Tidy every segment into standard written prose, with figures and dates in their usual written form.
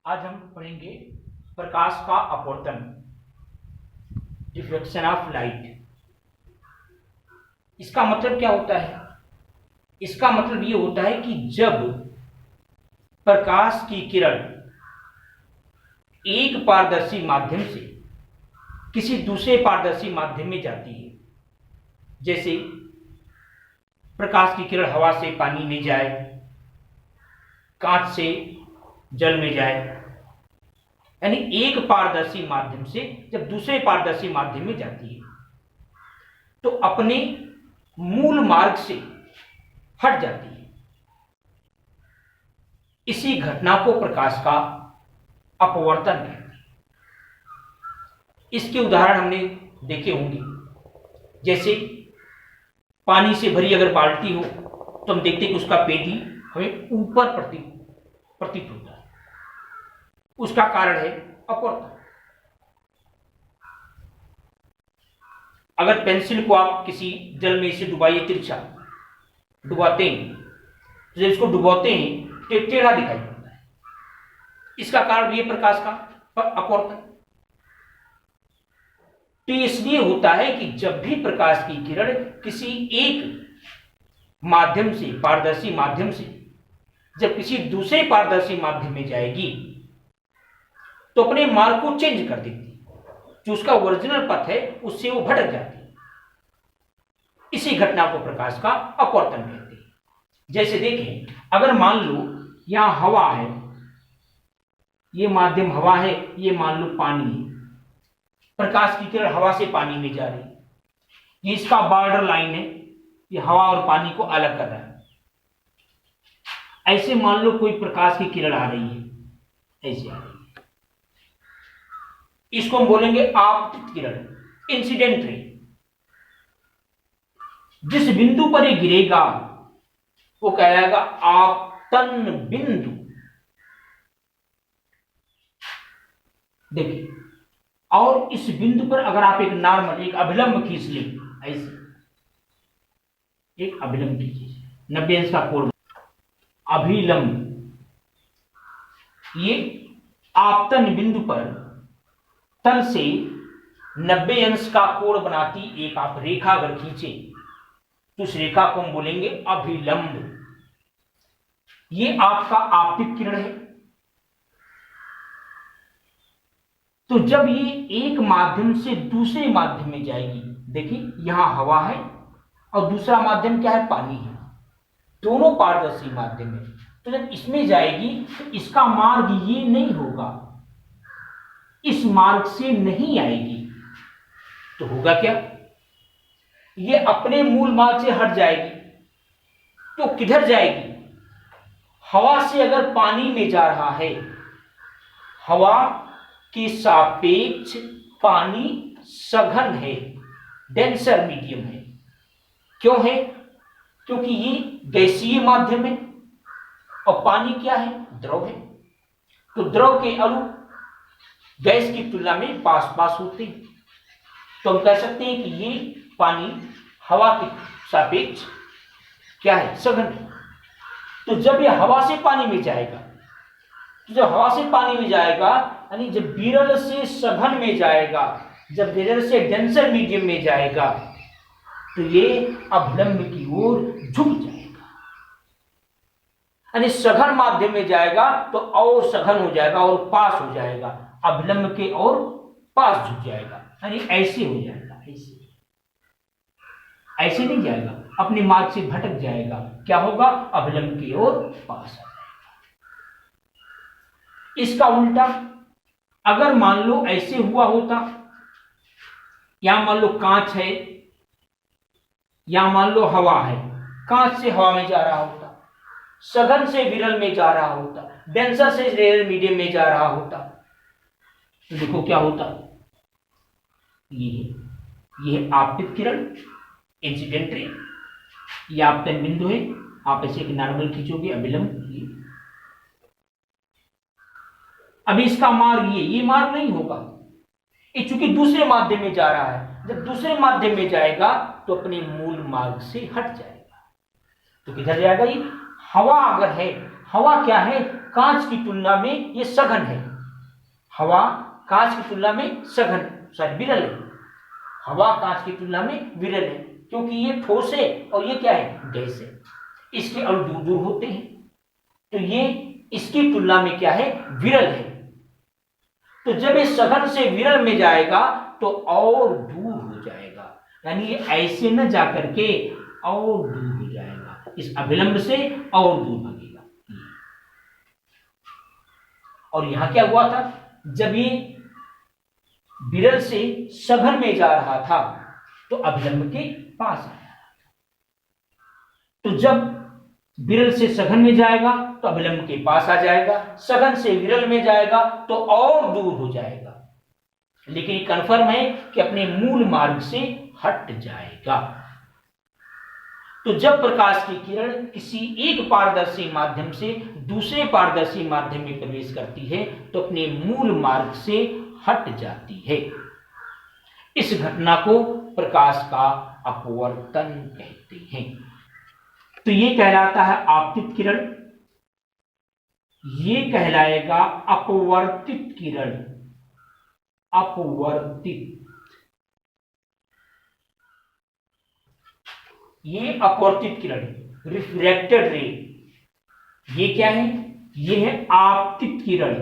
आज हम पढ़ेंगे प्रकाश का अपवर्तन, रिफ्लेक्शन ऑफ लाइट। इसका मतलब क्या होता है? इसका मतलब ये होता है कि जब प्रकाश की किरण एक पारदर्शी माध्यम से किसी दूसरे पारदर्शी माध्यम में जाती है, जैसे प्रकाश की किरण हवा से पानी में जाए, कांच से जल में जाए, यानी एक पारदर्शी माध्यम से जब दूसरे पारदर्शी माध्यम में जाती है तो अपने मूल मार्ग से हट जाती है। इसी घटना को प्रकाश का अपवर्तन कहते हैं। इसके उदाहरण हमने देखे होंगे, जैसे पानी से भरी अगर बाल्टी हो तो हम देखते हैं कि उसका पेटी हमें ऊपर प्रतीत होता है। उसका कारण है अपवर्तन। अगर पेंसिल को आप किसी जल में इसे डुबाइए, तिरछा डुबाते हैं, तो जब इसको डुबाते हैं तो टेढ़ा दिखाई पड़ता है। इसका कारण ये प्रकाश का अपवर्तन। तो इसलिए होता है कि जब भी प्रकाश की किरण किसी एक माध्यम से, पारदर्शी माध्यम से जब किसी दूसरे पारदर्शी माध्यम में जाएगी तो अपने मार्ग को चेंज कर देती है। जो उसका ओरिजिनल पथ है उससे वो भटक जाती है। इसी घटना को प्रकाश का अपवर्तन कहते हैं। जैसे देखें, अगर मान लो यहां हवा है, ये माध्यम हवा है, ये मान लो पानी है। प्रकाश की किरण हवा से पानी में जा रही है, ये इसका बॉर्डर लाइन है, ये हवा और पानी को अलग कर रहा है। ऐसे मान लो कोई प्रकाश की किरण आ रही है, ऐसे आ रही है, इसको हम बोलेंगे आपतित किरण, इंसिडेंट रे। जिस बिंदु पर ये गिरेगा वो कहलाएगा आपतन बिंदु। देखिए, और इस बिंदु पर अगर आप एक नॉर्मल, एक अभिलंब खींच लें, ऐसे एक अभिलंब खींचिए 90 अंश का कोण, अभिलंब, ये आपतन बिंदु पर तल से 90 अंश का कोण बनाती एक आप रेखा अगर खींचे तो उस रेखा को हम बोलेंगे अभिलंब। ये आपका आपतित किरण है। तो जब ये एक माध्यम से दूसरे माध्यम में जाएगी, देखिए यहां हवा है और दूसरा माध्यम क्या है? पानी है। दोनों पारदर्शी माध्यम है। तो जब इसमें जाएगी तो इसका मार्ग ये नहीं होगा, इस मार्ग से नहीं आएगी। तो होगा क्या? ये अपने मूल मार्ग से हट जाएगी। तो किधर जाएगी? हवा से अगर पानी में जा रहा है, हवा के सापेक्ष पानी सघन है, डेंसर मीडियम है। क्यों है? क्योंकि ये गैसीय माध्यम है और पानी क्या है? द्रव है। तो द्रव के अणु गैस की तुलना में पास पास होते हैं। तो हम कह सकते हैं कि ये पानी हवा के सापेक्ष क्या है? सघन है। तो जब ये हवा से पानी में जाएगा, तो जब हवा से पानी में जाएगा यानी जब विरल से सघन में जाएगा, जब विरल से डेंसर मीडियम में जाएगा, तो ये अभिलंब की ओर झुक जाएगा। यानी सघन माध्यम में जाएगा तो और सघन हो जाएगा और पास हो जाएगा, अभिलंब के और पास झुक जाएगा, यानी ऐसे हो जाएगा। ऐसे नहीं जाएगा, अपने मार्ग से भटक जाएगा। क्या होगा? अभिलंब की ओर पास आ जाएगा। इसका उल्टा अगर मान लो ऐसे हुआ होता, यहां मान लो कांच है, यहां मान लो हवा है, कांच से हवा में जा रहा होता, सघन से विरल में जा रहा होता, डेंसर से रेयर मीडियम में जा रहा होता, तो देखो क्या होता? ये आपतित किरण, इंसिडेंट रे, ये आपतन बिंदु है। आप ऐसे एक नॉर्मल खींचोगे, अभिलंब। अभी इसका मार्ग ये मार्ग नहीं होगा, ये चूंकि दूसरे माध्यम में जा रहा है। जब दूसरे माध्यम में जाएगा तो अपने मूल मार्ग से हट जाएगा। तो किधर जाएगा? ये हवा अगर है, हवा क्या है, कांच की तुलना में ये सघन है। हवा कांच की तुलना में विरल है। हवा कांच की तुलना में विरल है, क्योंकि ये ठोस है और ये क्या है, गैस है। इसके अणु दूर दूर होते हैं, तो ये इसकी तुलना में क्या है, विरल है। तो जब ये सघन से विरल में जाएगा तो और दूर हो जाएगा, यानी ये ऐसे न जाकर के और दूर हो जाएगा, इस अभिलंब से और दूर भागेगा। और यहां क्या हुआ था, जब ये विरल से सघन में जा रहा था तो अभिलंब के पास आया। तो जब विरल से सघन में जाएगा तो अभिलंब के पास आ जाएगा, सघन से विरल में जाएगा तो और दूर हो जाएगा, लेकिन ये कन्फर्म है कि अपने मूल मार्ग से हट जाएगा। तो जब प्रकाश की किरण किसी एक पारदर्शी माध्यम से दूसरे पारदर्शी माध्यम में प्रवेश करती है तो अपने मूल मार्ग से हट जाती है। इस घटना को प्रकाश का अपवर्तन कहते हैं। तो ये कहलाता है आपतित किरण, ये कहलाएगा अपवर्तित किरण। अपवर्तित, ये अपवर्तित किरण, रिफ्रैक्टेड रे। ये क्या है, ये है आपतित किरण,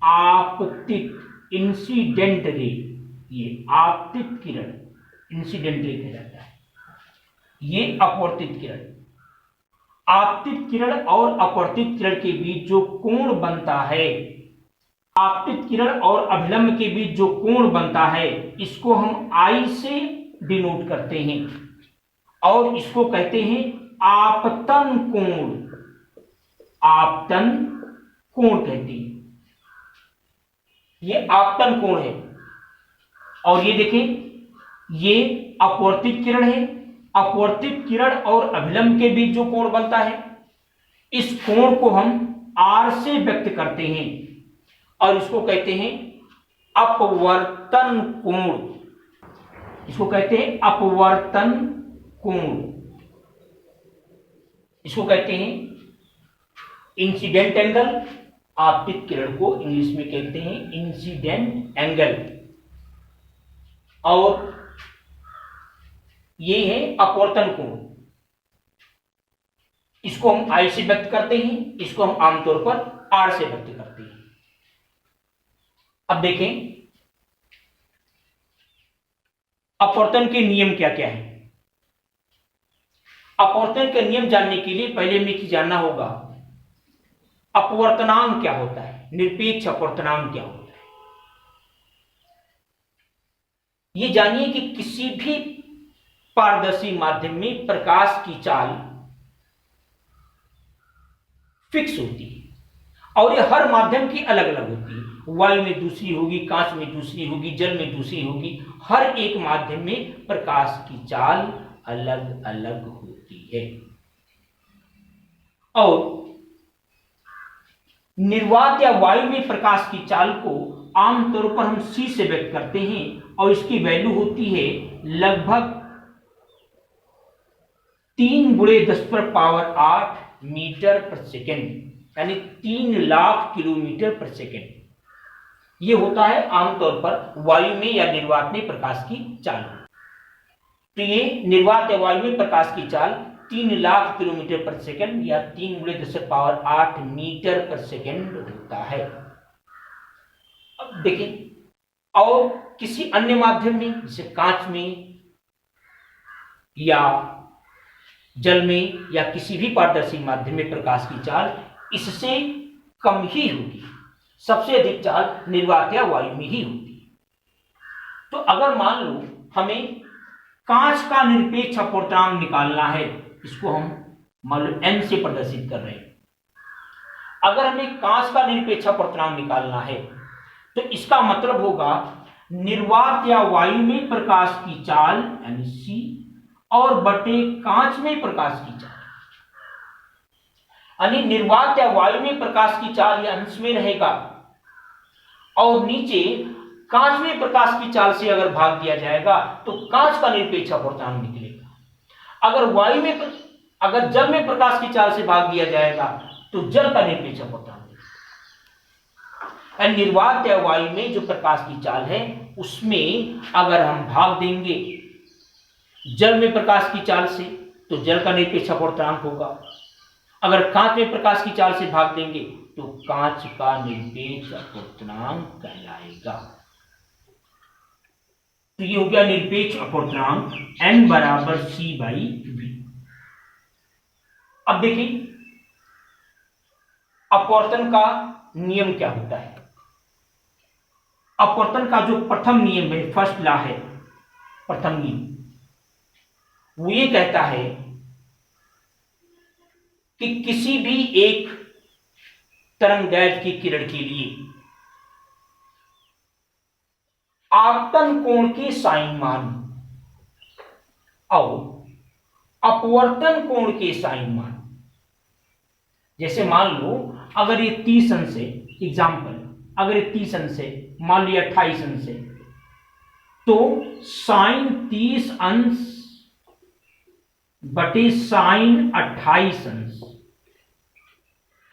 आपतित, इंसिडेंट रे। ये आपतित किरण, इंसिडेंट रे कहलाता है। ये अपवर्तित किरण। आपतित किरण और अपवर्तित किरण के बीच जो कोण बनता है, आपतित किरण और अभिलंब के बीच जो कोण बनता है, इसको हम I से डिनोट करते हैं और इसको कहते हैं आपतन कोण। आपतन कोण कहते हैं, ये आपतन कोण है। और ये देखें, ये अपवर्तित किरण है। अपवर्तित किरण और अभिलंब के बीच जो कोण बनता है, इस कोण को हम R से व्यक्त करते हैं और इसको कहते हैं अपवर्तन कोण। इसको कहते हैं अपवर्तन कोण। इसको कहते हैं इंसिडेंट एंगल। आपतित किरण को इंग्लिश में कहते हैं इंसिडेंट एंगल। और ये है अपवर्तन कोण। इसको हम I से व्यक्त करते हैं, इसको हम आमतौर पर R से व्यक्त करते हैं। अब देखें अपवर्तन के नियम क्या क्या है। अपवर्तन के नियम जानने के लिए पहले हमें जानना होगा अपवर्तनांक क्या होता है, निरपेक्ष अपवर्तनांक क्या होता है। ये जानिए कि किसी भी पारदर्शी माध्यम में प्रकाश की चाल फिक्स होती है और ये हर माध्यम की अलग अलग होती है। वायु में दूसरी होगी, कांच में दूसरी होगी, जल में दूसरी होगी। हर एक माध्यम में प्रकाश की चाल अलग अलग होती है। और निर्वात या वायु में प्रकाश की चाल को आमतौर पर हम C से व्यक्त करते हैं और इसकी वैल्यू होती है लगभग 3 × 10⁸ मीटर पर सेकेंड, यानी 3 लाख किलोमीटर पर सेकेंड। यह होता है आमतौर पर वायु में या निर्वात में प्रकाश की चाल। तो ये निर्वात या वायु में प्रकाश की चाल 3 लाख किलोमीटर पर सेकेंड या 3 × 10⁸ मीटर पर सेकेंड होता है। अब देखें, और किसी अन्य माध्यम में जैसे कांच में या जल में या किसी भी पारदर्शी माध्यम में प्रकाश की चाल इससे कम ही होगी। सबसे अधिक चाल निर्वात या वायु में ही होती है। तो अगर मान लो हमें कांच का निरपेक्ष अपवर्तनांक निकालना है, इसको हम मान लो n से प्रदर्शित कर रहे हैं। अगर हमें कांच का निरपेक्ष अपवर्तनांक निकालना है तो इसका मतलब होगा निर्वात या वायु में प्रकाश की चाल यानी C और बटे कांच में प्रकाश की चाल, यानी निर्वात या वायु में प्रकाश की चाल यह अंश में रहेगा और नीचे कांच में प्रकाश की चाल से अगर भाग दिया जाएगा तो कांच का निरपेक्ष अपवर्तनांक निकलेगा। अगर जल में प्रकाश की चाल से भाग दिया जाएगा तो जल का निरपेक्ष अपवर्तनांक। निर्वात या वायु में जो प्रकाश की चाल है उसमें अगर हम भाग देंगे जल में प्रकाश की चाल से तो जल का निरपेक्ष अपवर्तनांक होगा। अगर कांच में प्रकाश की चाल से भाग देंगे तो कांच का निरपेक्ष अपवर्तनांक कहलाएगा। तो ये हो गया निरपेक्ष अपवर्तनांक n बराबर c/v। अब देखिए अपवर्तन का नियम क्या होता है। अपवर्तन का जो प्रथम नियम है, फर्स्ट लॉ है, प्रथम नियम, वो ये कहता है कि किसी भी एक तरंगदैर्घ्य की किरण के लिए आपतन कोण के साइन मान और अपवर्तन कोण के साइन मान, जैसे मान लो अगर ये 30 अंश है, एग्जाम्पल, अगर ये 30 अंश है, मान लिया 28 अंश है, तो साइन 30 अंश बटे साइन 28 अंश,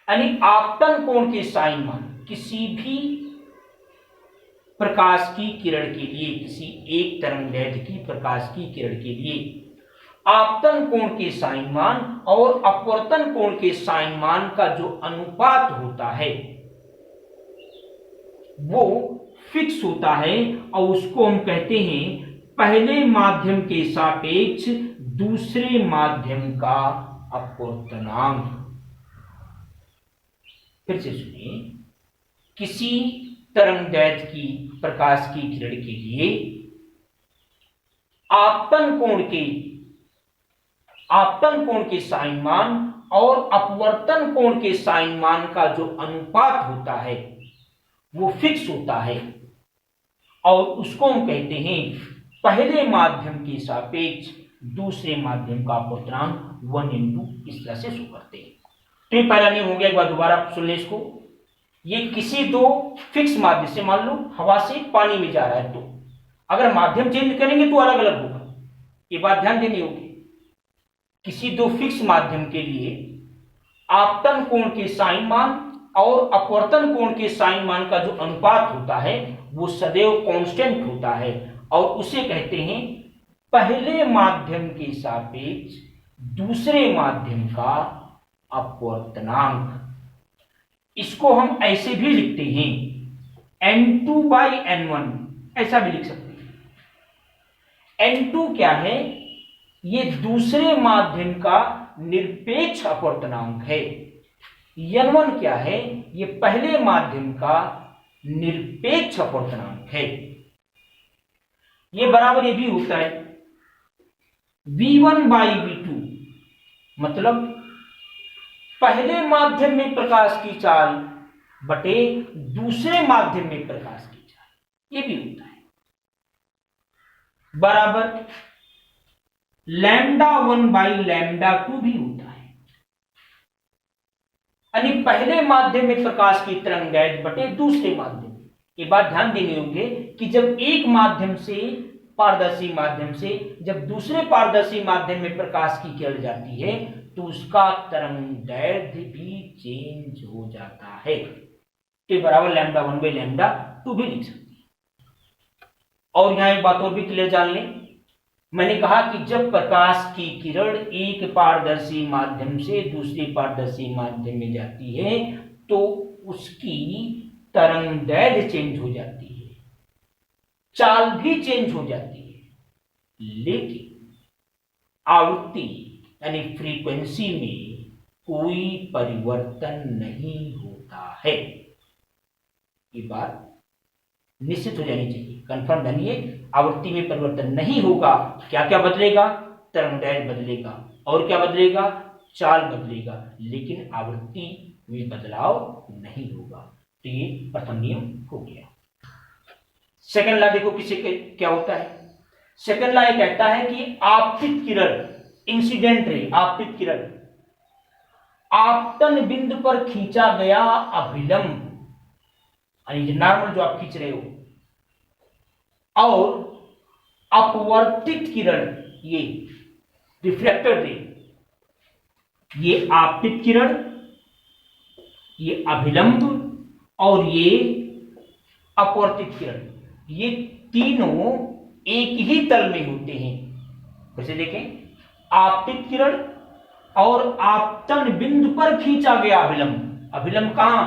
यानी आपतन कोण के साइन मान किसी भी प्रकाश की किरण के लिए, किसी एक तरंगदैर्घ्य की प्रकाश की किरण के लिए आपतन कोण के साइन मान और अपवर्तन कोण के साइन मान का जो अनुपात होता है वो फिक्स होता है और उसको हम कहते हैं पहले माध्यम के सापेक्ष दूसरे माध्यम का अपवर्तनांक। फिर से सुनिए, किसी तरंगदैर्घ्य की प्रकाश की किरण के लिए आपतन कोण के साइन मान और अपवर्तन कोण के साइन मान का जो अनुपात होता है वो फिक्स होता है और उसको हम कहते हैं पहले माध्यम के सापेक्ष दूसरे माध्यम का अपवर्तनांक 1 इस तरह से शो करते हैं। तो ये पहला नियम हो गया, एक बार दोबारा सुन ले इसको। ये किसी दो फिक्स माध्यम से, मान लो हवा से पानी में जा रहा है, तो अगर माध्यम चेंज करेंगे तो अलग अलग होगा, ये बात ध्यान देनी होगी। किसी दो फिक्स माध्यम के लिए आपतन कोण के साइन मान और अपवर्तन कोण के साइन मान का जो अनुपात होता है वो सदैव कांस्टेंट होता है और उसे कहते हैं पहले माध्यम के सापेक्ष दूसरे माध्यम का अपवर्तनांक। इसको हम ऐसे भी लिखते हैं n2/n1, ऐसा भी लिख सकते हैं। n2 क्या है? ये दूसरे माध्यम का निरपेक्ष अपवर्तनांक है। n1 क्या है? ये पहले माध्यम का निरपेक्ष अपवर्तनांक है। ये बराबर ये भी होता है v1/v2, मतलब पहले माध्यम में प्रकाश की चाल बटे दूसरे माध्यम में प्रकाश की चाल, ये भी होता है बराबर λ1/λ2 भी होता है, यानी पहले माध्यम में प्रकाश की तरंगदैर्घ्य बटे दूसरे माध्यम। ये बात ध्यान देनी होगी कि जब एक माध्यम से, पारदर्शी माध्यम से जब दूसरे पारदर्शी माध्यम में प्रकाश की किरण जाती है तो उसका तरंगदैर्घ्य भी चेंज हो जाता है। तो बराबर λ1/λ2 भी लिख सकते हैं। और यहां एक बात और भी क्लियर जान लें, मैंने कहा कि जब प्रकाश की किरण एक पारदर्शी माध्यम से दूसरे पारदर्शी माध्यम में जाती है तो उसकी तरंगदैर्घ्य चेंज हो जाती है, चाल भी चेंज हो जाती है, लेकिन आवृत्ति यानी फ्रीक्वेंसी में कोई परिवर्तन नहीं होता है। ये बात निश्चित हो जानी चाहिए, कंफर्म जानिए, आवृत्ति में परिवर्तन नहीं होगा। क्या क्या बदलेगा? तरंगदैर्घ्य बदलेगा और क्या बदलेगा? चाल बदलेगा, लेकिन आवृत्ति में बदलाव नहीं होगा। तो ये प्रथम नियम हो गया। सेकंड लॉ देखो किसे क्या होता है। सेकंड लॉ ये कहता है कि आपतित किरण, इंसिडेंट रे, आपतित किरण आपतन बिंदु पर खींचा गया अभिलंब, यानी नॉर्मल जो आप खींच रहे हो, और अपवर्तित किरण, ये रिफ्लेक्टेड रे, ये आपतित किरण ये अभिलंब और ये अपवर्तित किरण, ये तीनों एक ही तल में होते हैं। कैसे देखें, आपतित किरण और आपतन बिंदु पर खींचा गया अभिलंब, अभिलंब कहां,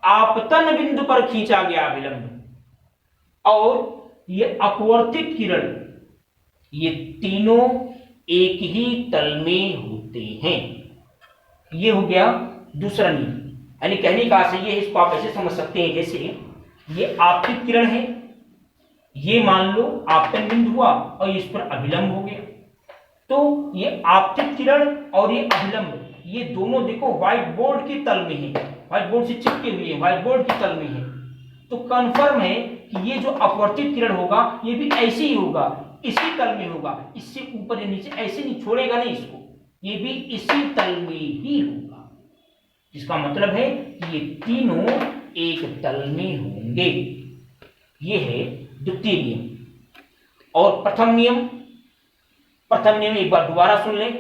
आपतन बिंदु पर खींचा गया अभिलंब, और ये अपवर्तित किरण, ये तीनों एक ही तल में होते हैं। ये हो गया दूसरा नियम। यानी कहने का आशय ये है, इसको आप ऐसे समझ सकते हैं जैसे ये आपतित किरण है, ये मान लो आपतन बिंदु हुआ और इस पर अभिलंब हो गया, तो ये आपतित किरण और ये अभिलंब, ये दोनों देखो व्हाइट बोर्ड के तल में है, व्हाइट बोर्ड से चिपके हुए हैं, व्हाइट बोर्ड के तल में है। तो कंफर्म है कि ये जो अपवर्तित किरण होगा ये भी ऐसे ही होगा, इसी तल में होगा, इससे ऊपर या नीचे ऐसे नहीं, छोड़ेगा नहीं इसको, ये भी इसी तल में ही होगा। इसका मतलब है कि ये तीनों एक तल में होंगे। ये है द्वितीय नियम। और प्रथम नियम, प्रथम नियम एक बार दोबारा सुन लें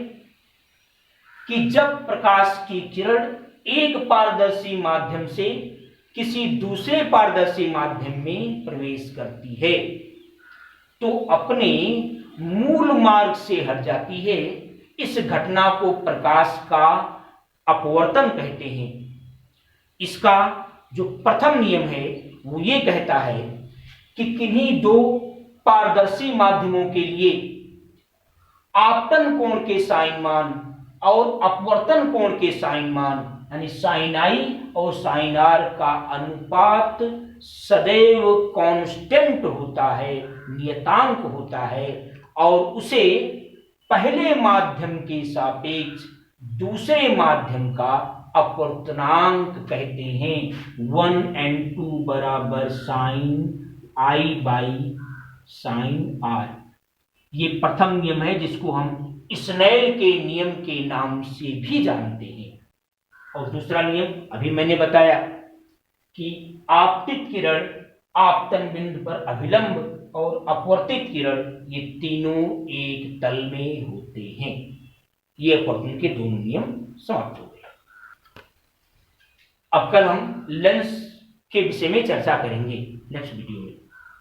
कि जब प्रकाश की किरण एक पारदर्शी माध्यम से किसी दूसरे पारदर्शी माध्यम में प्रवेश करती है तो अपने मूल मार्ग से हट जाती है। इस घटना को प्रकाश का अपवर्तन कहते हैं। इसका जो प्रथम नियम है वो ये कहता है कि किन्हीं दो पारदर्शी माध्यमों के लिए आपतन कोण के साइन मान और अपवर्तन कोण के साइन मान यानी साइन आई और साइन आर का अनुपात सदैव कांस्टेंट होता है, नियतांक होता है, और उसे पहले माध्यम के सापेक्ष दूसरे माध्यम का अपवर्तनांक कहते हैं। 1 और 2 बराबर sign I by sign R. ये प्रथम नियम है जिसको हम स्नेल के नियम के नाम से भी जानते हैं। और दूसरा नियम अभी मैंने बताया कि आपतित किरण आपतन बिंदु पर अभिलंब और अपवर्तित किरण ये तीनों एक तल में होते हैं। ये अपवर्तन के दोनों नियम समाप्त हो गए। अब कल हम लेंस के विषय में चर्चा करेंगे नेक्स्ट वीडियो में।